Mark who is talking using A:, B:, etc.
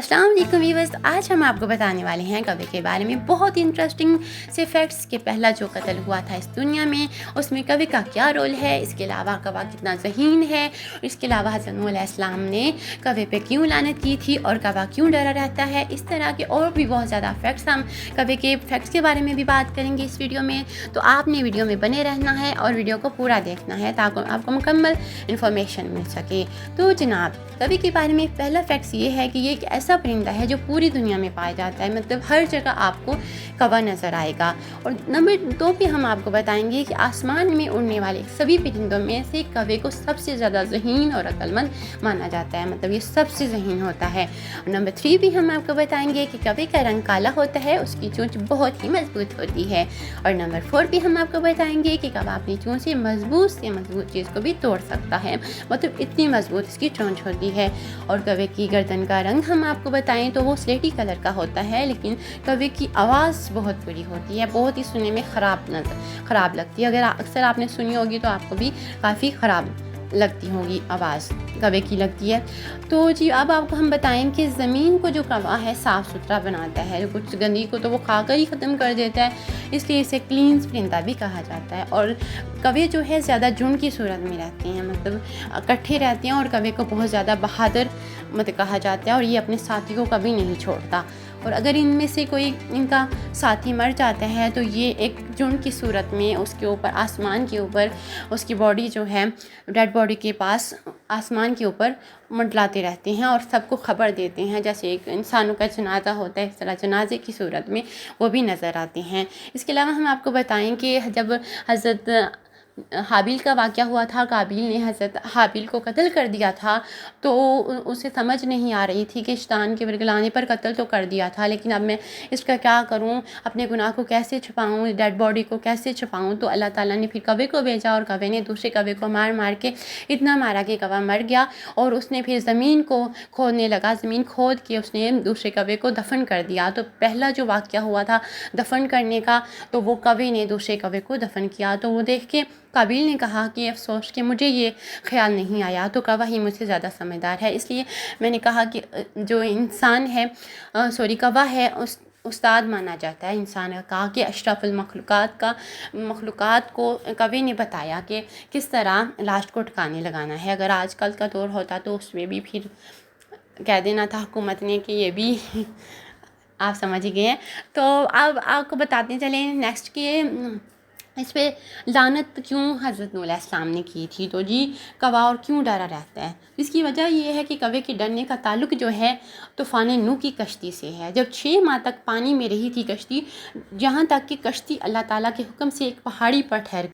A: अस्सलाम वालेकुम व्यूअर्स। तो आज हम आपको बताने वाले हैं कौवे के बारे में बहुत ही इंटरेस्टिंग से फैक्ट्स कि पहला जो कत्ल हुआ था इस दुनिया में उसमें कौवे का क्या रोल है, इसके अलावा कौवा कितना ज़हीन है, इसके अलावा हज़रत नूह अलैहिस्सलाम ने कौवे पे क्यों लानत की थी और कौवा क्यों डरा रहता है। इस तरह के और भी बहुत ज़्यादा फैक्ट्स, हम कौवे के फैक्ट्स के बारे में भी बात करेंगे इस वीडियो में। तो आपने वीडियो में बने रहना है और वीडियो को पूरा देखना है ताकि आपको मुकम्मल इन्फॉर्मेशन मिल सके। तो जनाब, कौवे के बारे में पहला फैक्ट्स ये है कि ये एक ऐसा परिंदा है जो पूरी दुनिया में पाया जाता है, मतलब हर जगह आपको कौवा नज़र आएगा। और नंबर 2 पे हम आपको बताएंगे कि आसमान में उड़ने वाले सभी परिंदों में से कौवे को सबसे ज़्यादा ज़हीन और अक्लमंद माना जाता है, मतलब ये सबसे ज़हीन होता है। और नंबर 3 भी हम आपको बताएंगे कि कौवे का रंग काला होता है, उसकी चोंच बहुत ही मजबूत होती है। और नंबर 4 भी हम आपको बताएंगे कि कौवा अपनी चोंच से मजबूत चीज़ को भी तोड़ सकता है, मतलब इतनी मजबूत इसकी चोंच होती है। और कौवे की गर्दन का रंग हम आपको बताएं तो वो स्लेटी कलर का होता है, लेकिन कौवे की आवाज़ बहुत बुरी होती है, बहुत ही सुनने में ख़राब लगती है। अगर अक्सर आपने सुनी होगी तो आपको भी काफ़ी ख़राब लगती होगी आवाज़ कौवे की लगती है। तो जी, अब आपको हम बताएं कि ज़मीन को जो कौवा है साफ़ सुथरा बनाता है, कुछ गंदगी को तो वो खाकर ही ख़त्म कर देता है, इसलिए इसे क्लीन परिंदा भी कहा जाता है। और कौवे जो है ज़्यादा झुंड की सूरत में रहते हैं, मतलब इकट्ठे रहते हैं, और कौवे को बहुत ज़्यादा बहादुर मतलब कहा जाता है, और ये अपने साथी को कभी नहीं छोड़ता। और अगर इनमें से कोई इनका साथी मर जाता है तो ये एक झुंड की सूरत में उसके ऊपर आसमान के ऊपर उसकी बॉडी जो है डेड बॉडी के पास आसमान के ऊपर मंडलाते रहते हैं और सबको खबर देते हैं, जैसे एक इंसानों का जनाजा होता है इस तरह जनाजे की सूरत में वो भी नज़र आते हैं। इसके अलावा हम आपको बताएं कि जब हज़रत हाबिल का वाक़या हुआ था, काबिल ने हज़रत हाबिल को कत्ल कर दिया था, तो उसे समझ नहीं आ रही थी कि शैतान के वरगलाने पर कत्ल तो कर दिया था, लेकिन अब मैं इसका क्या करूं, अपने गुनाह को कैसे छुपाऊं, डेड बॉडी को कैसे छुपाऊं। तो अल्लाह ताला ने फिर कौवे को भेजा और कौवे ने दूसरे कौवे को मार के इतना मारा कि कौवा मर गया, और उसने फिर ज़मीन को खोदने लगा, ज़मीन खोद के उसने दूसरे कौवे को दफन कर दिया। तो पहला जो वाक़या हुआ था दफन करने का, तो वो कौवे ने दूसरे कौवे को दफन किया। तो वो देख के काबिल ने कहा कि अफ़सोस कि मुझे ये ख़्याल नहीं आया, तो कौवा ही मुझसे ज़्यादा समझदार है, इसलिए मैंने कहा कि जो इंसान है कौवा है उस्ताद माना जाता है। इंसान ने कहा कि अशरफुल मखलूक़ात को कौवे ने बताया कि किस तरह लास्ट को ठिकाने लगाना है। अगर आजकल का दौर होता तो उसमें भी फिर कह देना था हुकूमत ने कि ये भी आप समझ ही गए हैं। तो अब आपको बताते चलें नेक्स्ट कि इस पे लानत क्यों हज़रत नूह अलैहिस्सलाम ने की थी। तो जी, कौवा और क्यों डरा रहता है, इसकी वजह ये है कि कौवे के डरने का ताल्लुक जो है तूफ़ान नूह की कश्ती से है। जब 6 माह तक पानी में रही थी कश्ती, जहाँ तक कि कश्ती अल्लाह ताला के हुक्म से एक पहाड़ी पर ठहर